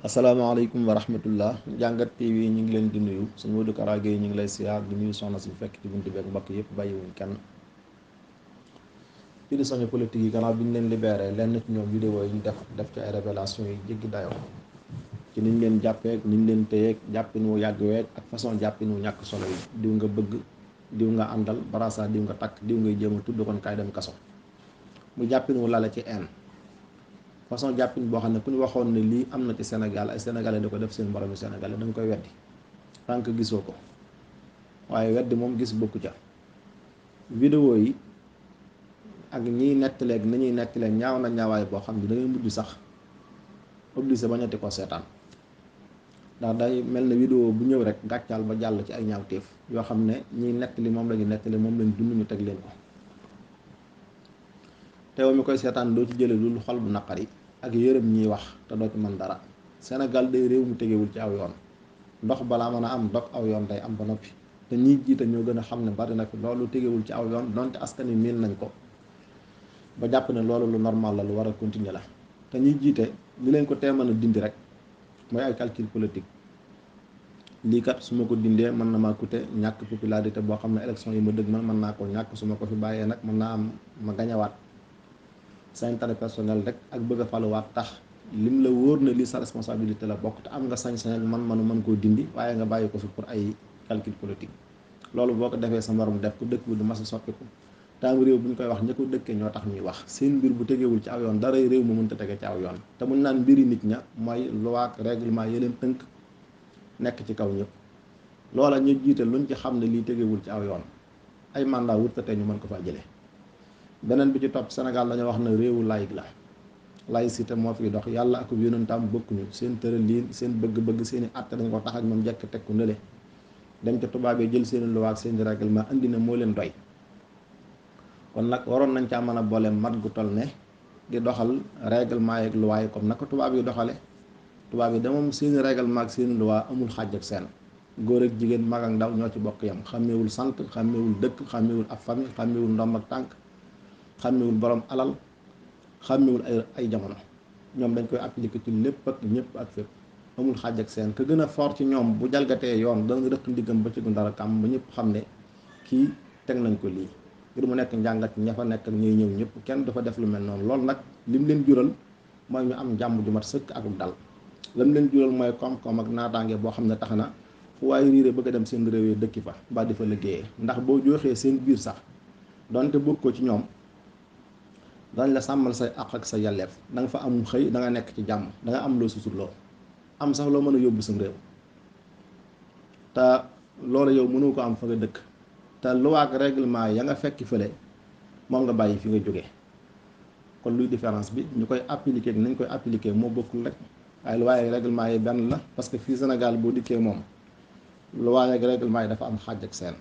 asalaamaaleykum wa rahmatullah jàngat TV ñu ngi leen di nuyu sëñ Modou Kara Gueye ñu ngi lay siyaar di nuyu soxna si fekk ci buntu beeg mbokk yëpp bàyyiwuñ kenn. prisonniers politique yi gannaaw bi ñu leen libéré lenn ci ñoom vidéo yi ñu def ci ay révélation yi jéggi dayoo ci niñ leen jàppeek niñ leen téyeek jàppin wu yàgg week ak façon jàppin wu ñàkk solo yi diw nga bëgg diw nga àndal barasa diw nga takk diw ngay jéem a tudd kon kaay dem kaso mu jàppin wu lale ci haine façon jàppin boo xam ne ku ñu waxoon ne lii am na ci Sénégal ay sénégalais da ko def seen moromi sénégalais da nga koy weddi tant que gisoo ko waaye weddi moom gis bokku ca. vidéo yi ak ñiy nettaleeg ni ñuy nettalee ñaaw na ñaawaay boo xam ne da ngay mujj sax obligé ba ñetti ko seetaan ndax day mel ne vidéo bu ñëw rek gàccaal ba jàll ci ay ñaawteef yoo xam ne ñiy nettali moom la ñu nettali moom lañ dund ñu teg leen ko teew mi koy seetaan doo ci jële lu xol bu naqari ak yërëm ñiy wax te doo ci mën dara. Sénégal day réew mu tegewul ci aw yoon ndox balaa mën a am dog aw yoon day am ba noppi te ñiy jiite ñoo gën a xam ne bari na fi loolu tegewul ci aw yoon donte askan wi miin nañ ko ba jàpp ne loolu lu normal la lu war a continuer la te ñiy jiite li leen ko tee mën a dindi rek mooy ay calcul politique. lii kat su ma ko dindee mën na maa coûter ñàkk popularité boo xam ne élection yi ma dëgg man mën naa ko ñàkk su ma ko fi bàyyee nag mën naa am ma gañawaat sa intérêt personnel rek ak bëgg a faluwaat tax lim la wóor na lii sa responsabilité la bokk te am nga sañ-sañ ak man-manu mën koo dindi waaye nga bàyyi ko fi pour ay calcul politique. loolu boo ko defee sa morom def ko dëkk bi du mas a soppiku taamu réew bu ñu koy wax ña ko dëkkee ñoo tax ñuy wax seen mbir bu tegewul ci aw yoon dara réew mu mënta tege ci aw yoon te muñ naan mbiri nit ña mooy loi ak règlement yi leen tënk nekk ci kaw ñëpp loola ñu jiite luñ ci xam ne lii tegewul ci aw yoon ay mandat wut te ñu mën ko faa jëlee. beneen bi ci topp Sénégal dañoo wax ne réewu laïc la laïcité moo fiy dox yàlla ak yonentam bokkuñu seen tërëliin seen bëgg-bëgg seeni àtte dañ ko tax ak moom jekk teg ko nële dem ca tubaab yi jël seeni loi ak seeni règlement indi na moo leen doy kon nag waroon nañ caa mën a boole mat gu toll ne di doxal règlement yeeg loi yi comme naka tubaab yi doxale tubaab yi de moom seeni règlement ak seeni loi amul xàjj ak seen góor ak jigéen mag ak ndaw ñoo ci bokk yam xàmmeewul sant xàmmeewul dëkk xàmmeewul ab famille xàmmeewul ndomb ak tànk xàmmewul borom alal xàmmewul ay jamono ñoom dañ koy appliquer ci lépp ak ñëpp ak fépp amul xaaj ak seen ka gën a fort ci ñoom bu jalgatee yoon dana rëq ndiggam ba ci gu dara kàmm ba ñëpp xam ne kii teg nañ ko lii ngir mu nekk njàngat ña fa nekk ak ñuy ñëw ñëpp kenn dafa def lu mel noonu loolu nag lim leen jural mooy ñu am jàmm ju mat sëkk ak dal lam leen jural mooy koom-koom ak naataange boo xam ne tax na fu waaye riire bëgg a dem seen réew yi dëkki fa ba di fa liggéeyee ndax boo jooxee seen biir sax donte bëgg ko ci ñoom dañ la sàmmal say àq ak sa yelleef da nga fa am xëy da nga nekk ci jàmm da nga am loo suturloo am sax loo mën a yóbbu sam réew te loolu yow mënu ko am fa nga dëkk te loi ak règlement ya nga fekki fële moom nga bàyyi fi nga jógee kon luy différence bi ñu koy appliquer nañ koy appliquer moo bokkul rek waaye loi ak règlement yi benn la parce que fii Sénégal boo dikkee moom loi ak règlement yi dafa am xaaj ak seen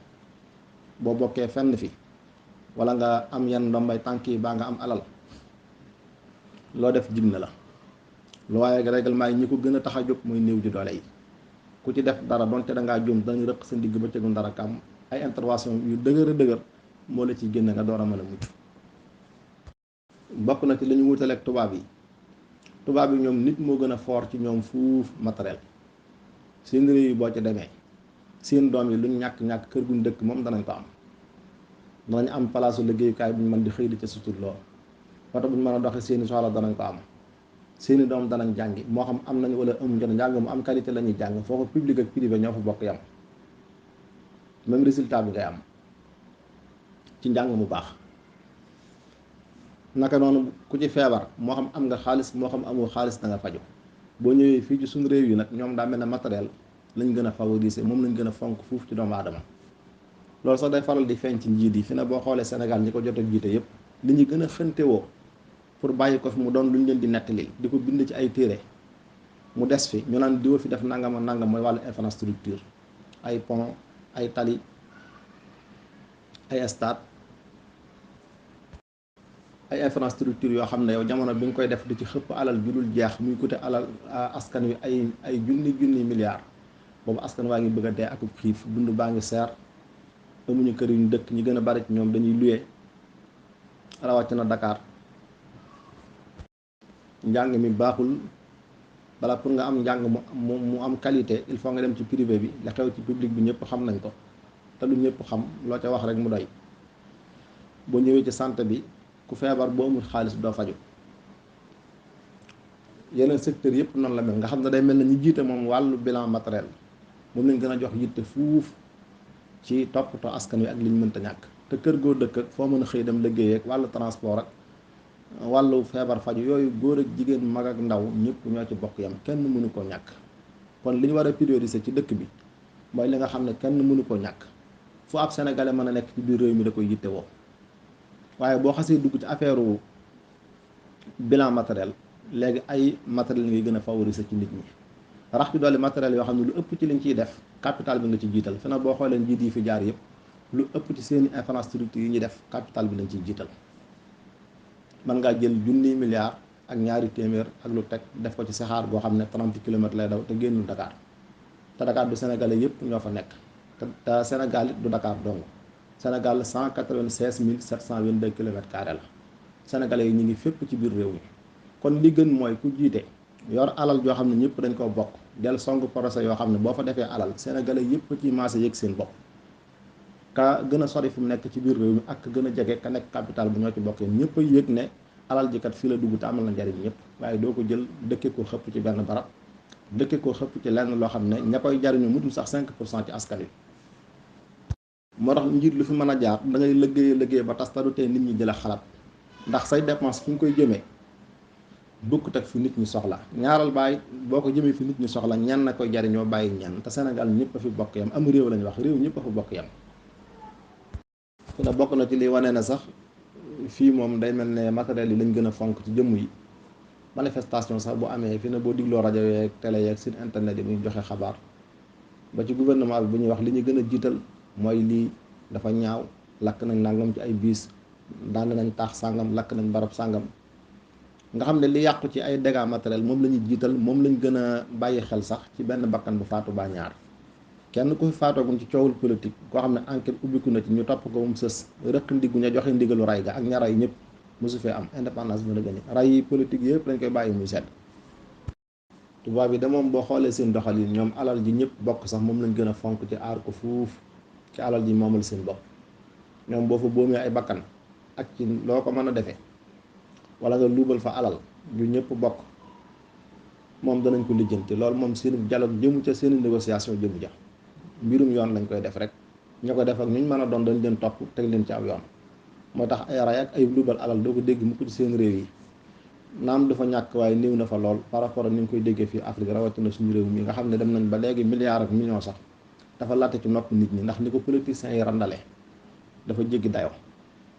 boo bokkee fenn fi wala nga am yenn ndombay tànk yi baa nga am alal loo def jig na la loi ak règlement yi ñi ko gën a tax a jóg muy néew ji doole yi ku ci def dara donte da ngaa juum dañu rëq sa ndigg ba cëgu dara kam ay intervention yu dëgër a dëgër moo la ciy génne nga door a mën a mucc. bokk na ci li ñu wutaleeg tubaab yi ñoom nit moo gën a fort ci ñoom fuuf matériel seen réew yi boo ci demee seen doom yi luñ ñàkk-ñàkk kër guñ dëkk moom danañ ko am danañ am palaasu liggéeyukaay bu ñu mën di xëy di ca suturloo oto bu ñu mën a doxee seeni soxla danañ ko am seeni doom danañ jàngi moo xam am nañ wala amuñ jot njàng mu am qualité la ñuy jàng foofu public ak privé ñoo fa bokk yam même résultat bi ngay am ci njàng mu baax. naka noonu ku ci feebar moo xam am nga xaalis moo xam amoo xaalis da nga faju boo ñëwee fii ci suñu réew yi nag ñoom daa mel ne matériel lañ gën a favoriser moom lañ gën a fonk fuuf ci doomu aadama. loolu sax day faral di feeñ ci njiit yi fi ne boo xoolee Sénégal ñi ko jot a jiite yëpp li ñu gën a xëntewoo pour bàyyi ko fi mu doon lu ñu leen di nettali di ko bind ci ay téere mu des fi ñu naan diwa fi def nangam ak nangam mooy wàllu infrastructure ay pont ay tali ay stade ay infrastructure yoo xam ne yow jamono bi nga koy def di ci xëpp alal ju dul jeex muy coûter alal askan wi ay junni milliards boobu askan waa ngi bëgg a dee akub xiif dund baa ngi seer amuñu kër yu ñu dëkk ñi gën a bari ci ñoom dañuy luye rawatina Dakar njàng mi baaxul bala pour nga am njàng mu am qualité il faut nga dem ci privé bi la xew ci public bi ñëpp xam nañ ko te lu ñëpp xam loo ca wax rek mu doy. boo ñëwee ci santé bi ku feebar boo amul xaalis doo faju. yeneen secteur yëpp noonu la mel nga xam ne day mel na ñu jiite moom wàllu bilan matériel moom lañ gën a jox yitte fuuf ci toppatoo askan wi ak li ñu mënta ñàkk. te kër goo dëkk ak foo mën a xëy dem liggéey ak wàllu transport ak wàllu feebar faju yooyu góor ak jigéen mag ak ndaw ñëpp ñoo ci bokk yam kenn mënu koo ñàkk. kon li ñu war a prioriser ci dëkk bi mooy li nga xam ne kenn mënu koo ñàkk fu ab sénégalais mën a nekk ci biir réew mi da koy yitte woo. waaye boo xasee dugg ci affaire bilan matériel léegi ay matériel ngay gën a favoriser ci nit ñi rax ci dolli matériel yoo xam ne lu ëpp ci liñ ciy def capital bi nga ci jiital fi na boo xoolee njiit yi fi jaar yëpp lu ëpp ci seeni infrastructure yi ñuy def capital bi lañ ciy jiital. mën ngaa jël junniy milliards ak ñaari téeméer ak lu teg def ko ci saxaar goo xam ne 30 kilomètres lay daw te génnul Dakar te Dakar du sénégalais yëpp ñoo fa nekk te Sénégal it du Dakar dong. Sénégal 196 722 kilomètres carrés la sénégalais yi ñu ngi fépp ci biir réew mi kon li gën mooy ku jiite yor alal joo xam ne ñëpp dañ koo bokk del song projet yoo xam ne boo fa defee alal sénégalais yëpp ci maase yëg seen bopp. ka gën a sori fu mu nekk ci biir réew mi ak gën a jege ka nekk capital bu ñoo ci bokkee ñëpp a yëg ne alal ji kat fii la dugg te amal na njariñ ñëpp waaye doo ko jël dëkke ko xëpp ci benn barab dëkke ko xëpp ci lenn loo xam ne ña koy jariñu mutul sax 5% ci askan wi. moo tax njiit lu fi mën a jaar da ngay liggéey ba tas taru tey nit ñi jëla xalaat ndax say dépense fi nga koy jëmee bukkut ak fi nit ñi soxla ñaaral bàyyi boo ko jëmee fi nit ñi soxla ñenn na koy jariñoo bàyyi ñenn te Sénégal ñëpp a fi bokk yam am réew lañu wax réew ñëpp a fi bokk yam. fi na bokk na ci li wane na sax fii moom day mel ne matériel yi lañ gën a fonk ci jëmm yi manifestation sax bu amee fi na boo digloo rajo yeeg télé yeeg site internet yi bu ñu joxe xabaar ba ci gouvernement bi bu ñuy wax li ñu gën a jiital mooy lii dafa ñaaw lakk nañ nangam ci ay biis daan nañ taax sàngam lakk nañ barab sàngam nga xam ne li yàqu ci ay dégâts matériels moom la ñuy jiital moom lañ gën a bàyyi xel sax ci benn bakkan bu faatu baa ñaar kenn ku fi faatoogum ci coowul politique koo xam ne enquête ubbiku na ci ñu topp ko mu sës rëq ndiggu ña joxe ndigalu ray ga ak ña ray ñëpp mosu fee am indépendance bi na gëni ray yi politique yëpp dañ koy bàyyi muy sedd. tubaab yi de moom boo xoolee seen doxalin ñoom alal ji ñëpp bokk sax moom lañ gën a fonk ci aar ko fuuf ci alal ji moomal seen bopp ñoom boo fa boomee ay bakkan ak ci loo ko mën a defee wala nga luubal fa alal ju ñëpp bokk moom danañ ko lijjanti loolu moom seen dialogue jëmu ca seen négociation jëmu ja mbirum yoon lañ koy def rek ña ko def ak ñu mën a doon dañ leen topp teg leen ci aw yoon. moo tax ay ray ak ay luubal alal doo ko dégg mukk ci seen réew yi naam dafa ñàkk waaye néew na fa lool par rapport ak ni nga koy déggee fii Afrique rawatina suñu réew mi nga xam ne dem nañ ba léegi milliards ak millions sax dafa latte ci nopp nit ñi ndax ni ko politiciens yi randale dafa jéggi dayoo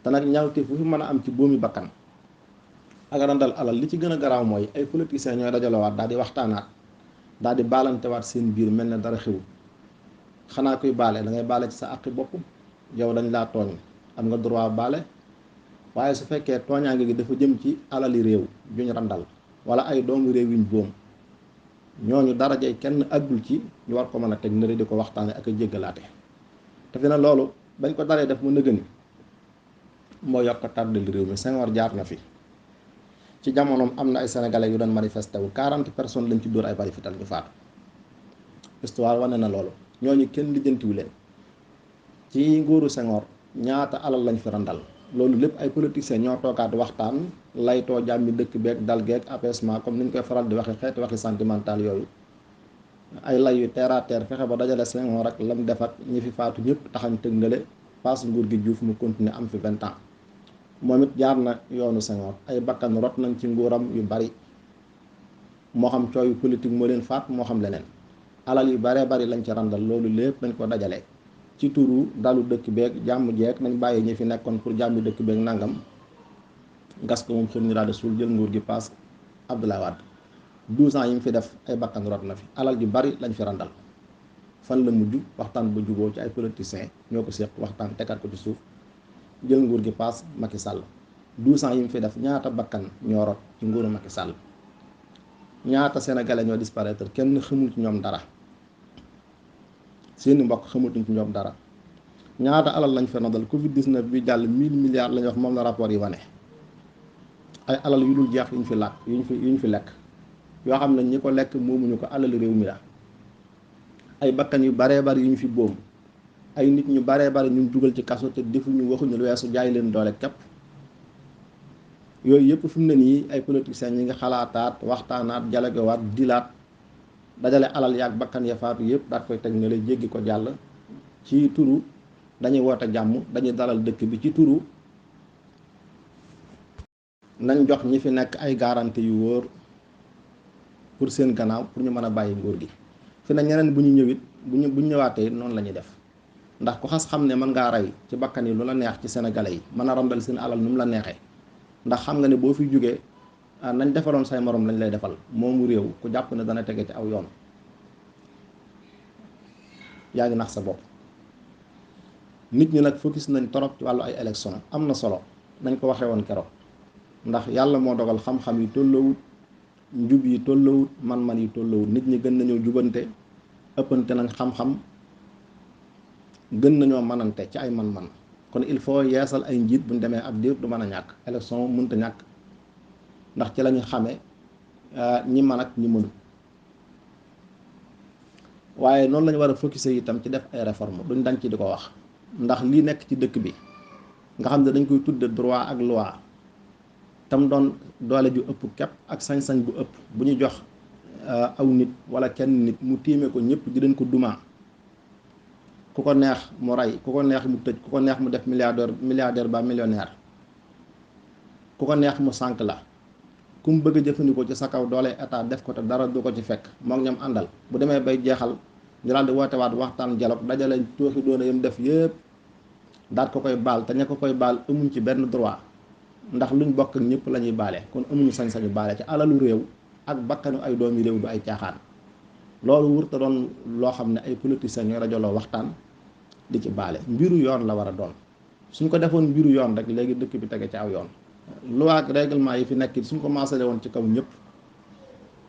te nag ñaawteef fu fi mën a am ci boomi bakkan ak randal alal li ci gën a garaaw mooy ay politiciens ñooy dajalewaat daal di waxtaanaat daal di baalantewaat seen biir mel ne dara xew xanaa koy baale da ngay baale ci sa àqi bopp yow dañ laa tooñ am nga droit baale waaye su fekkee tooñaange gi dafa jëm ci alali réew juñ randal wala ay doomu réew yuñ boom ñooñu darajay kenn àggul ci ñu war ko mën a teg nëre di ko waxtaane ak a jéggalaate te fi na loolu bañ ko daree def mu nëgëni moo yokk tàddal réew mi Senghor jaar na fi ci jamonoom am na ay sénégalais yu doon manifesté wu 40 personnes lañ ci dóor ay bari fital ñu faatu histoire wane na loolu ñooñu kenn lijjantiwu leen ci nguuru Senghor ñaata alal lañ fi randal loolu lépp ay politiciens ñoo toogaat waxtaan laytoo jàmmi dëkk beeg dal geeg apaisement comme ni ñu koy faral di waxe xeeti waxi sentimental yooyu ay lay yu terre à terre fexe ba dajale Senghor rek lam def ak ñi fi faatu ñëpp taxañ tëg ndale paas nguur gi Diouf mu continuer am fi 20 ans moom it jaar na yoonu Senghor ay bakkan rot nañ ci nguuram yu bari moo xam cooyu politique moo leen faat moo xam leneen alal yu baree bari lañ ci randal loolu lépp dañ ko dajale ci turu dalu dëkk beeg jàmm jeeg nañ bàyyi ñi fi nekkoon pour jàmmi dëkk beeg nangam gas ko moom xëm ñu daal di suul jël nguur gi paas Abdoulaye Wade 12 ans yi mu fi def ay bakkan rot na fi alal ju bari lañ fi randal fan la mujj waxtaan ba juboo ci ay politiciens ñoo ko séq waxtaan tegaat ko ci suuf jël nguur gi paas Macky Sall 12 ans yi mu fi def ñaata bakkan ñoo rot ci nguuru Macky Sall ñaata sénégalais ñoo disparaître kenn xamul ci ñoom dara seeni mbokk xamatuñ ci ñoom dara ñaata alal lañ fa randal Covid 19 bi jàll 1000 milliards lañ wax moom la rapport yi wane ay alal yu dul jeex yuñ fi làkk yuñ fi lekk yoo xam ne ñi ko lekk moomuñu ko, alal réew mi la. ay bakkan yu baree bari yu ñu fi boom, ay nit ñu baree bari ñu dugal ci kaso te defuñu waxuñu lu weesu jaay leen doole képp. yooyu yëpp fi mu ne nii ay politiciens ñi nga xalaataat waxtaanaat jalagewaat dilaat dajale alal yaag bakkan ya faatu yëpp daat koy teg ne la jéggi ko jàll ci turu dañuy woote jàmm, dañuy dalal dëkk bi, ci turu nañ jox ñi fi nekk ay garantie yu wóor pour seen gannaaw pour ñu mën a bàyyi nguur gi. fi na ñeneen bu ñu ñëwit bu ñu ñëwaatee noonu la ñuy def, ndax ku xas xam ne mën ngaa rey ci bakkan yi lu la neex ci sénégalais yi, mën a randal seen alal nu mu la neexee, ndax xam nga ne boo fi jógee nañ defaloon say morom lañ lay defal. moomu réew ku jàpp ne dana tege ci aw yoon yaa ngi nax sa bopp. nit ñi nag focus nañ torop ci wàllu ay élection, am na solo nañ ko waxee woon keroog, ndax yàlla moo dogal xam-xam yi tollawut, njub yi tollawut, man-man yi tollawut. nit ñi gën nañoo jubante, ëppante nañ xam-xam, gën nañoo manante ci ay man-man. kon il faut yeesal ay njiit buñ demee ab diir du mën a ñàkk. élection mënta ñàkk, ndax ci lañu xamee ñi man ak ñi mënut. waaye noonu lañu war a focus itam ci def ay réforme, duñ dañ ci di ko wax, ndax lii nekk ci dëkk bi nga xam ne dañ koy tudde droit ak loi, tam doon doole ju ëpp képp ak sañ-sañ bu ëpp bu ñu jox aw nit wala kenn nit mu tiime ko ñëpp di leen ko dumaa. ku ko neex mu rey, ku ko neex mu tëj, ku ko neex mu def milliardaire ba millionnaire, ku ko neex mu sànk la. ku mu bëgg a jëfandikoo ci sa kaw doole état def ko te dara du ko ci fekk mook ñoom àndal. bu demee bay jeexal ñu daal di woote waat waxtaan dialogue, dajale tooxi doona yam def yëpp daat ko koy baal, te ña ko koy baal amuñ ci benn droit, ndax luñ bokk ak ñëpp la ñuy baale. kon amuñu sañ-sañu baale ci alalu réew ak bakkanu ay doomi réew du ay caaxaan. loolu wurta doon loo xam ne ay politiciens ñooy rajaloo waxtaan di ci baale. mbiru yoon la war a doon. suñ ko defoon mbiru yoon rek léegi dëkk bi tege ci aw yoon. loi ak règlement yi fi nekk suñ ko maasale woon ci kaw ñëpp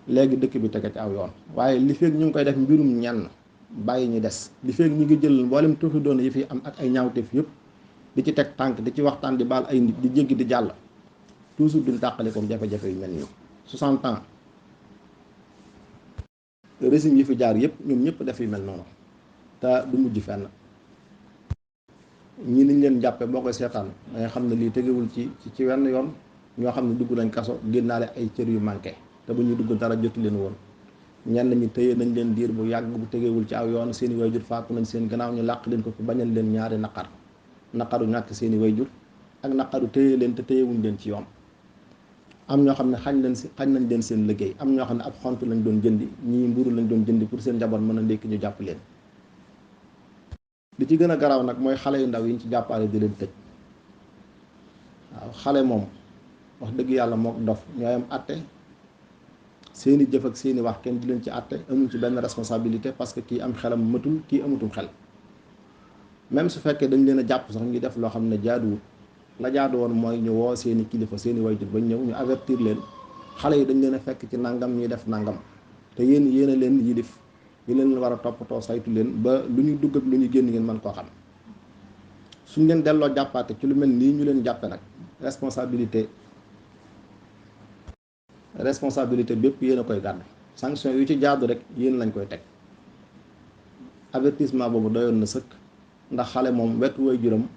léegi dëkk bi tege ci aw yoon. waaye li feeg ñu ngi koy def mbirum ñenn bàyyi ñu des, li feeg ñu ngi jël mboolem tuuti doon yi fi am ak ay ñaawteef yëpp di ci teg tànk, di ci waxtaan, di baal ay nit, di jéggi di jàll, toujours duñ tàqali ko jafe-jafe yu mel nii. 60 ans régime yi fi jaar yëpp ñoom ñëpp def yu mel noonu te du mujj fenn. ñii niñ leen jàppe boo koy seetaan da nga xam ne lii tegewul ci wenn yoon. ñoo xam ne dugg nañ kaso génnaale ay cër yu manqué te bu ñuy dugg dara jotu leen woon. ñenn ñi tëye nañ leen diir bu yàgg bu tegewul ci aw yoon, seeni wayjur faatu nañ seen gannaaw, ñu làq leen ko fi bañal leen ñaari naqaru ñàkk seeni wayjur ak naqaru tëye leen te tëyewuñ leen ci yoon. am ñoo xam ne xañ nañ leen seen liggéey, am ñoo xam ne ab xont lañ doon jëndi, ñii mburu lañ doon jëndi pour seen njaboot mën a ndékki ñu jàpp leen. li ci gën a garaaw nag mooy xale yu ndaw yi ñu ci jàppale di leen tëj. waaw xale moom wax dëgg yàlla mook dof ñooyam àtte, seeni jëf ak seeni wax kenn di leen ci àtte, amuñ ci benn responsabilité parce que kii am xelam matul, kii amutum xel. même su fekkee dañ leen a jàpp sax ngi def loo xam ne jaaduwut, la jaadu woon mooy ñu woo seeni kilifa, seeni wayjur bañ ñëw ñu avertir leen. xale yi dañ leen a fekk ci nangam ñuy def nangam, te yéen a leen yilif, yi leen war a toppatoo saytu leen ba lu ñu dugg ak lu ñu génn ngeen mën koo xam. suñ leen delloo jàppaate ci lu mel nii ñu leen jàppe nag responsabilité bépp yéen a koy gàddu. sanction yu ci jaadu rek yéen lañ koy teg. avertissement boobu doyoon na sëkk, ndax xale moom wetu waajuram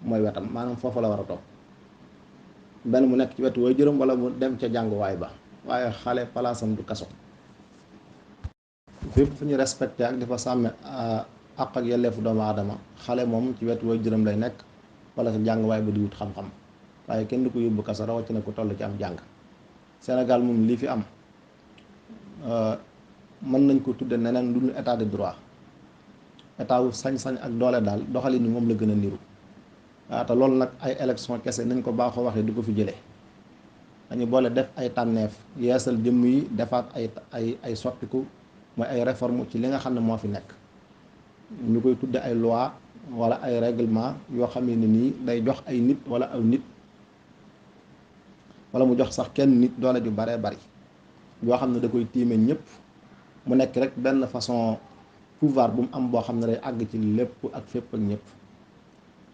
mooy wetam, maanaam foofu la war a topp. benn mu nekk ci wetu waajuram wala mu dem ca jànguwaay ba, waaye xale palaasam du kaso. fépp fu ñu respecté ak di fa sàmme àq ak yelleefu doomu aadama, xale moom ci wetu waajuram lay nekk wala sa jànguwaay ba di wut xam-xam, waaye kenn du ko yóbbu kaso, rawatina ko toll ci am jàng. Sénégal moom lii fi am mën nañ ko tudde neneen lu ñu état de droit, état wu sañ-sañ ak doole daal doxalin ni moom la gën a niru. te loolu nag ay élection kese nañ ko baaxoo waxee du ko fi jëlee. dañu boole def ay tànneef, yeesal jëmm yi, defaat ay soppiku, mooy ay réforme ci li nga xam ne moo fi nekk. ñu koy tudde ay loi wala ay règlement yoo xam ne nii day jox ay nit wala aw nit, wala mu jox sax kenn nit doole ju baree bari yoo xam ne da koy tiime ñëpp. mu nekk rek benn façon pouvoir bu mu am boo xam ne day àgg ci lépp ak fépp ak ñëpp.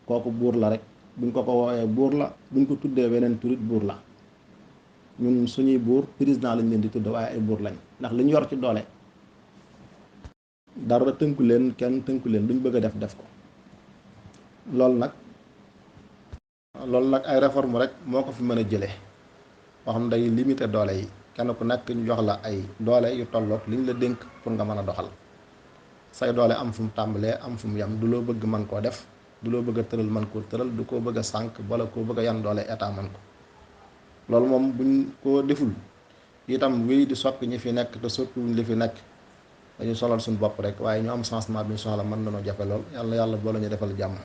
kooku buur la rek, buñ ko woowee buur la, buñ ko tuddee weneen turit buur la. ñun suñuy buur président lañ leen di tudd waaye ay buur lañ, ndax li ñu yor ci doole dara tënku leen, kenn tënku leen, luñ bëgg a def ko. loolu nag ay réforme rek moo ko fi mën a jëlee, boo xam ne day limité doole yi, kenn ku nekk ñu jox la ay doole yu tolloog liñ la dénk pour nga mën a doxal say doole, am fu mu tàmbalee am fu mu yem, du loo bëgg mën koo def, du loo bëgg a tëral mën koo tëral, du koo bëgg a sànk wala koo bëgg a yan doole état mën ko. loolu moom buñ ko deful itam wéy di soppi ñi fi nekk te soppiwuñ li fi nekk, dañu solal suñu bopp rek, waaye ñu am changement bi ñu soxla mën nañoo jafe lool. Yàlla boole ñu defal jàmm.